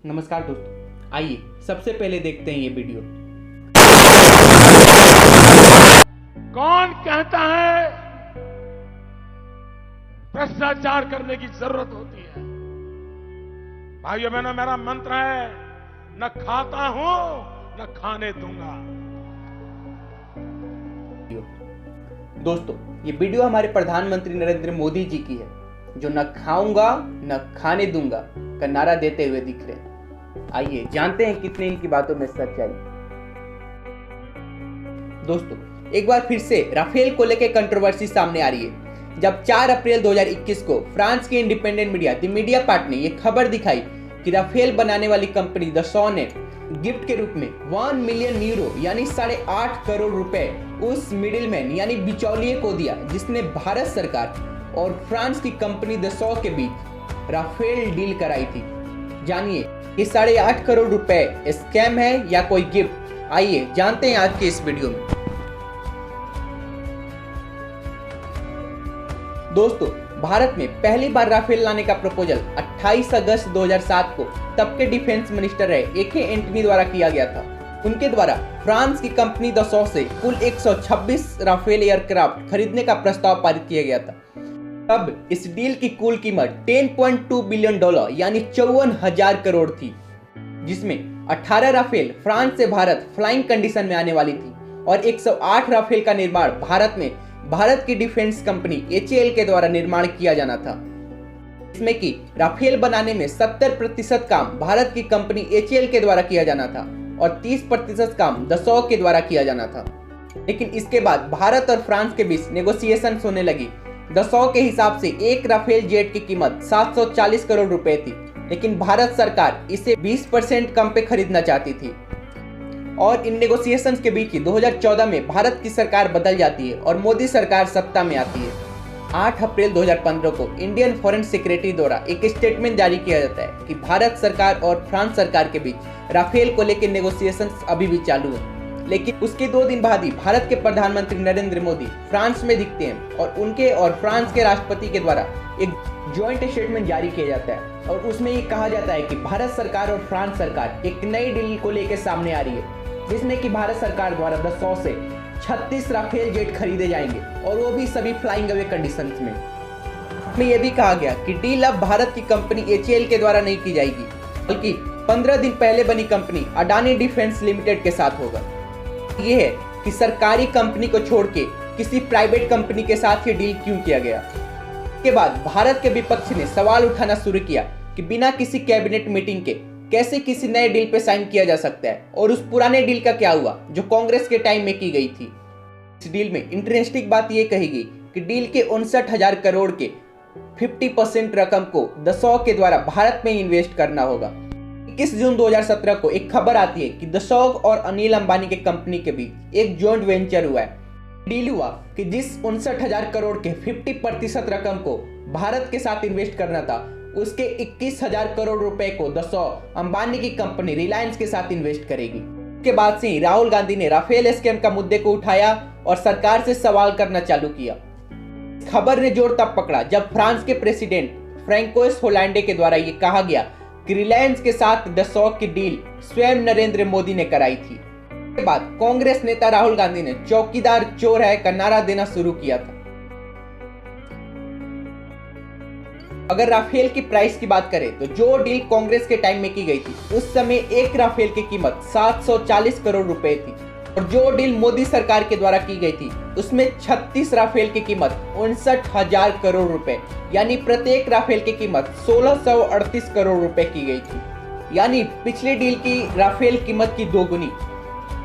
नमस्कार दोस्तों, आइए सबसे पहले देखते हैं ये वीडियो। कौन कहता है भ्रष्टाचार करने की जरूरत होती है? भाइयों बहनों, मेरा मंत्र है, न खाता हूं न खाने दूंगा। दोस्तों, ये वीडियो हमारे प्रधानमंत्री नरेंद्र मोदी जी की है, जो न खाऊंगा न खाने दूंगा का नारा देते हुए दिख रहे हैं। आइए जानते हैं कितने इनकी बातों में सच्चाई। दोस्तों, एक बार फिर से राफेल को लेकर कंट्रोवर्सी सामने आ रही है। जब 4 अप्रैल 2021 को फ्रांस की independent media the media part ने यह खबर दिखाई कि राफेल बनाने वाली कंपनी दसॉ ने गिफ्ट के रूप में 1 मिलियन यूरो यानी 8.5 करोड़ रुपए उस मिडिलमैन यानी बिचौलिए को दिया, जिसने भारत सरकार और फ्रांस की कंपनी दसॉ के बीच राफेल डील कराई थी। जानिए कि 8.5 करोड़ रुपए स्कैम है या कोई गिफ्ट। आइए जानते हैं आज के इस वीडियो में। दोस्तों, भारत में पहली बार राफेल लाने का प्रपोजल 28 अगस्त 2007 को तब के डिफेंस मिनिस्टर रहे ए.के. एंटनी द्वारा किया गया था। उनके द्वारा फ्रांस की कंपनी दसॉ से कुल 126 राफेल एयरक्राफ्ट खरीदने का प्रस्ताव पारित किया गया था। तब इस डील की कुल कीमत $10.2 बिलियन यानी 54,000 करोड़ थी, जिसमें 18 राफेल फ्रांस से भारत फ्लाइंग कंडीशन में आने वाली थी और 108 राफेल का निर्माण भारत में भारत की डिफेंस कंपनी HAL के द्वारा निर्माण किया जाना था। इसमें कि राफेल बनाने में 70% काम भारत की कंपनी HAL के द्वारा किया जाना था और 30% काम दसॉ के द्वारा किया जाना था। लेकिन इसके बाद भारत और फ्रांस के बीच नेगोशिएशन होने लगी। दसॉ के हिसाब से एक राफेल जेट की कीमत 740 करोड़ रुपए थी, लेकिन भारत सरकार इसे 20% कम पे खरीदना चाहती थी। और इन नेगोशिएशंस के बीच 2014 में भारत की सरकार बदल जाती है और मोदी सरकार सत्ता में आती है। 8 अप्रैल 2015 को इंडियन फॉरेन सेक्रेटरी द्वारा एक स्टेटमेंट जारी किया जाता है कि भारत सरकार और फ्रांस सरकार के बीच राफेल को लेकर नेगोशिएशंस अभी भी चालू है। लेकिन उसके 2 दिन बाद ही भारत के प्रधानमंत्री नरेंद्र मोदी फ्रांस में दिखते हैं और उनके और फ्रांस के राष्ट्रपति के द्वारा एक जॉइंट स्टेटमेंट जारी किया जाता है और उसमें ये कहा जाता है कि भारत सरकार और फ्रांस सरकार एक नई डील को लेकर सामने आ रही है, जिसमें कि भारत सरकार द्वारा दसॉ से 36 राफेल जेट खरीदे जाएंगे और वो भी सभी फ्लाइंग अवे कंडीशन में यह भी कहा गया कि डील अब भारत की कंपनी HAL के द्वारा नहीं की जाएगी, बल्कि 15 दिन पहले बनी कंपनी अडानी डिफेंस लिमिटेड के साथ होगा। यह है कि सरकारी कंपनी को छोड़ के किसी प्राइवेट कंपनी के साथ ये डील क्यों किया गया। इसके बाद भारत के विपक्ष ने सवाल उठाना शुरू किया कि बिना किसी कैबिनेट मीटिंग के कैसे किसी नए डील पे साइन किया जा सकता है और उस पुराने डील का क्या हुआ जो कांग्रेस के टाइम में की गई थी। इस डील में इंटरेस्टिंग बात यह कही गई कि डील के 59,000 करोड़ के 50% रकम को दसॉ के द्वारा भारत में इन्वेस्ट करना होगा। 21 जून 2017 को एक खबर आती है कि दसॉ और अनिल अंबानी के कंपनी के बीच एक जॉइंट वेंचर हुआ है। डील हुआ कि जिस 59,000 करोड़ के 50% रकम को भारत के साथ इन्वेस्ट करना था, उसके 21,000 करोड़ रुपए को दसॉ अंबानी की कंपनी रिलायंस के साथ इन्वेस्ट करेगी। इसके बाद से ही राहुल गांधी ने राफेल स्कैम का मुद्दे को उठाया और सरकार से सवाल करना चालू किया। खबर ने जोर तब पकड़ा जब फ्रांस के प्रेसिडेंट फ्रैंकोइस होलांडे के द्वारा यह कहा गया कि रिलायंस के साथ दसॉ की डील स्वयं नरेंद्र मोदी ने कराई थी। इसके बाद कांग्रेस नेता राहुल गांधी ने चौकीदार चोर है का नारा देना शुरू किया था। अगर राफेल की प्राइस की बात करें तो जो डील कांग्रेस के टाइम में की गई थी, उस समय एक राफेल की कीमत 740 करोड़ रुपए थी और जो डील मोदी सरकार के द्वारा की गई थी, उसमें 36 राफेल की कीमत 59,000 करोड़ रुपए यानी प्रत्येक राफेल की कीमत 1638 करोड़ रुपए की गई थी, यानी पिछले डील की राफेल कीमत की दोगुनी।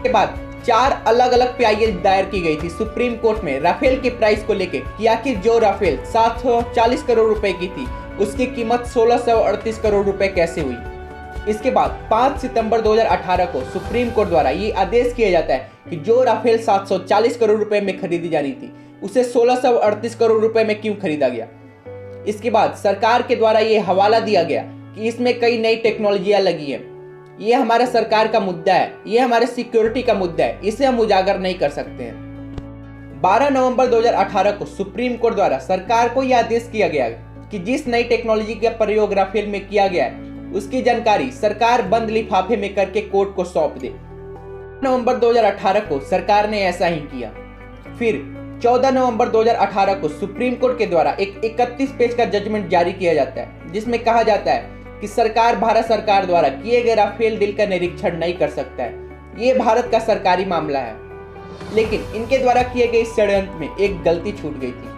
के बाद 4 अलग अलग PIL दायर की गई थी सुप्रीम कोर्ट में राफेल की प्राइस को लेकर कि आखिर जो राफेल 740 करोड़ रुपए की थी, उसकी कीमत 1638 करोड़ रुपए कैसे हुई। इसके बाद 5 सितंबर 2018 को सुप्रीम कोर्ट द्वारा ये आदेश किया जाता है कि जो राफेल 740 करोड़ रुपए में खरीदी जानी थी, उसे 1638 करोड़ रुपए में क्यों खरीदा गया। इसके बाद सरकार के द्वारा ये हवाला दिया गया कि इसमें कई नई टेक्नोलॉजियां लगी हैं। ये हमारा सरकार का मुद्दा है, ये हमारे सिक्योरिटी का मुद्दा है, इसे हम उजागर नहीं कर सकते हैं। 12 नवंबर 2018 को सुप्रीम कोर्ट द्वारा सरकार को यह आदेश किया गया कि जिस नई टेक्नोलॉजी का प्रयोग राफेल में किया गया है, उसकी जानकारी सरकार बंद लिफाफे में करके कोर्ट को सौंप दे। नवंबर 2018 को सरकार ने ऐसा ही किया। फिर 14 नवंबर 2018 को सुप्रीम कोर्ट के द्वारा एक 31 पेज का जजमेंट जारी किया जाता है, जिसमें कहा जाता है कि सरकार भारत सरकार द्वारा किए गए राफेल डील का निरीक्षण नहीं कर सकता है, ये भारत का सरकारी मामला है। लेकिन इनके द्वारा किए गए इस षड्यंत्र में एक गलती छूट गई थी।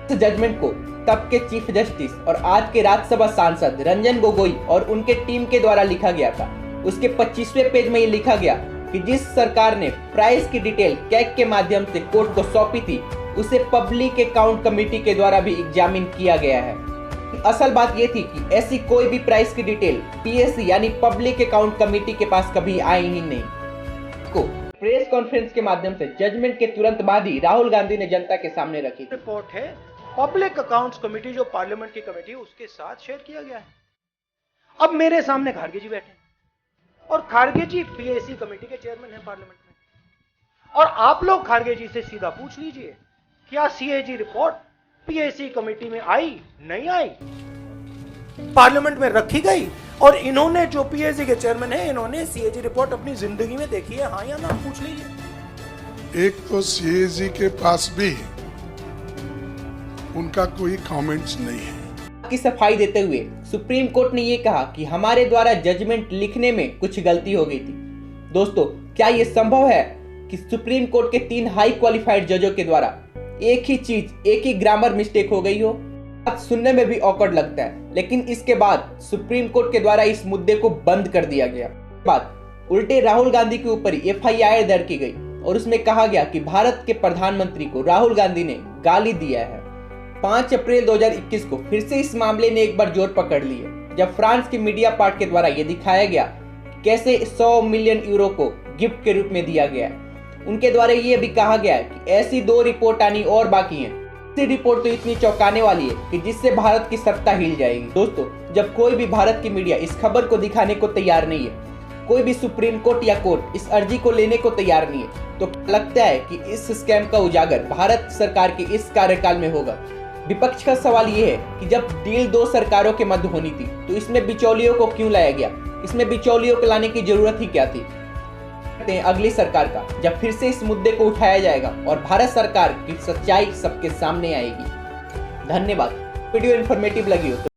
इस जजमेंट को तब के चीफ जस्टिस और आज के राज्यसभा सांसद रंजन गोगोई और उनके टीम के द्वारा लिखा गया था। उसके 25वें पेज में ये लिखा गया कि जिस सरकार ने प्राइस की डिटेल कैग के माध्यम से कोर्ट को सौंपी थी, उसे पब्लिक अकाउंट कमेटी के द्वारा भी एग्जामिन किया गया है। असल बात यह थी कि ऐसी कोई भी प्राइस की डिटेल पीएससी यानी पब्लिक अकाउंट कमेटी के पास कभी आई ही नहीं। को प्रेस कॉन्फ्रेंस के माध्यम से जजमेंट के तुरंत बाद ही राहुल गांधी ने जनता के सामने रखी। रिपोर्ट है पब्लिक अकाउंट्स कमेटी, जो पार्लियामेंट की कमेटी, उसके साथ शेयर किया गया है। अब मेरे सामने खारगे जी बैठे और खारगे जी पीएससी कमेटी के चेयरमैन हैं पार्लियामेंट में, और आप लोग खारगे जी से सीधा पूछ लीजिए क्या सीएजी रिपोर्ट पीएससी कमेटी में आई? नहीं आई, पार्लियामेंट में रखी गई। और इन्होंने, जो पीएससी के चेयरमैन हैं, इन्होंने सीएजी रिपोर्ट अपनी जिंदगी में देखी है? हाँ या ना, पूछ लीजिए। एक तो सीएजी के पास भी उनका कोई कमेंट्स नहीं है। की सफाई देते हुए सुप्रीम कोर्ट ने यह कहा कि हमारे द्वारा जजमेंट लिखने में कुछ गलती हो गई थी। दोस्तों, क्या यह संभव है कि सुप्रीम कोर्ट के 3 हाई क्वालिफाइड जजों के द्वारा एक ही चीज, एक ही ग्रामर मिस्टेक हो गई हो? बात सुनने में भी ऑकवर्ड लगता है, लेकिन इसके बाद सुप्रीम कोर्ट के द्वारा इस मुद्दे को बंद कर दिया गया। बाद उल्टे राहुल गांधी के ऊपर एफआईआर दर्ज की गई और उसमें कहा गया कि भारत के प्रधानमंत्री को राहुल गांधी ने गाली दिया है। 5 अप्रैल 2021 को फिर से इस मामले ने एक बार जोर पकड़ ली है, जब फ्रांस की मीडिया पार्ट के द्वारा यह दिखाया गया कैसे 100 मिलियन यूरो को गिफ्ट के रूप में दिया गया है। उनके द्वारा यह भी कहा गया है कि ऐसी 2 रिपोर्ट आनी और बाकी हैं। ऐसी रिपोर्ट तो इतनी चौंकाने वाली है कि जिससे भारत की सत्ता हिल जाएगी। दोस्तों, जब कोई भी भारत की मीडिया इस खबर को दिखाने को तैयार नहीं है, कोई भी सुप्रीम कोर्ट या कोर्ट इस अर्जी को लेने को तैयार नहीं है, तो लगता है कि इस स्कैम का उजागर भारत सरकार के इस कार्यकाल में होगा। विपक्ष का सवाल यह है कि जब डील 2 सरकारों के मध्य होनी थी, तो इसमें बिचौलियों को क्यों लाया गया? इसमें बिचौलियों को लाने की जरूरत ही क्या थी? अगली सरकार का, जब फिर से इस मुद्दे को उठाया जाएगा और भारत सरकार की सच्चाई सबके सामने आएगी। धन्यवाद। वीडियो इन्फॉर्मेटिव लगी हो तो